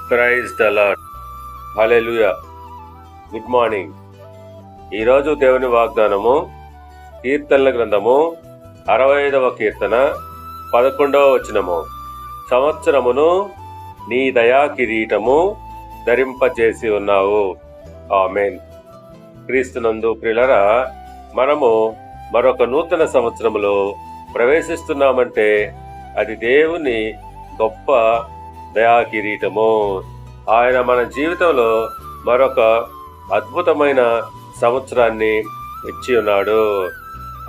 Praise the lord. Hallelujah. Good morning. ఈరోజు దేవుని వాగ్దానము కీర్తనల గ్రంథము 65వ కీర్తన 11వ వచనము. సంవత్సరమును నీ దయా కిరీటము ధరింపచేసి ఉన్నావు. ఆమేన్. క్రీస్తునందు ప్రియులారా, మనము మరొక నూతన సంవత్సరములో ప్రవేశిస్తున్నామంటే అది దేవుని గొప్ప దయా కిరీటము. ఆయన మన జీవితంలో మరొక అద్భుతమైన సంవత్సరాన్ని ఇచ్చి ఉన్నాడు.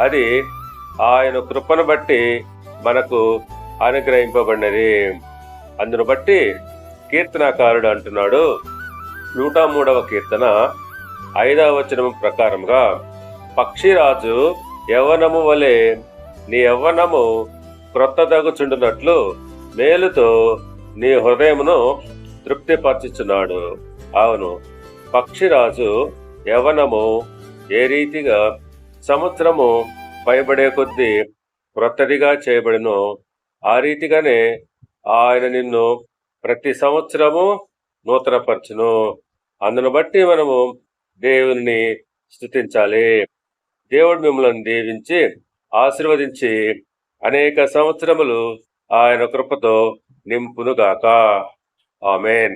అది ఆయన కృపను బట్టి మనకు అనుగ్రహింపబడినది. అందును బట్టి కీర్తనాకారుడు అంటున్నాడు, 103వ కీర్తన 5వ వచనం ప్రకారంగా, పక్షిరాజు యవ్వనము వలె నీ యవ్వనము క్రొత్తదగుచుండునట్లు మేలుతో నీ హృదయమును తృప్తిపరచుచున్నాడు. అవును, పక్షిరాజు యవ్వనము ఏ రీతిగా సంవత్సరము పైబడే కొద్దీ క్రొత్తదిగా చేయబడినో ఆ రీతిగానే ఆయన నిన్ను ప్రతి సంవత్సరము నూతనపరచును. అందును బట్టి మనము దేవుని స్తుతించాలి. దేవుడు మిమ్మల్ని దీవించి ఆశీర్వదించి అనేక సంవత్సరములు ఆయన కృపతో నింపునుగాక. ఆమేన్.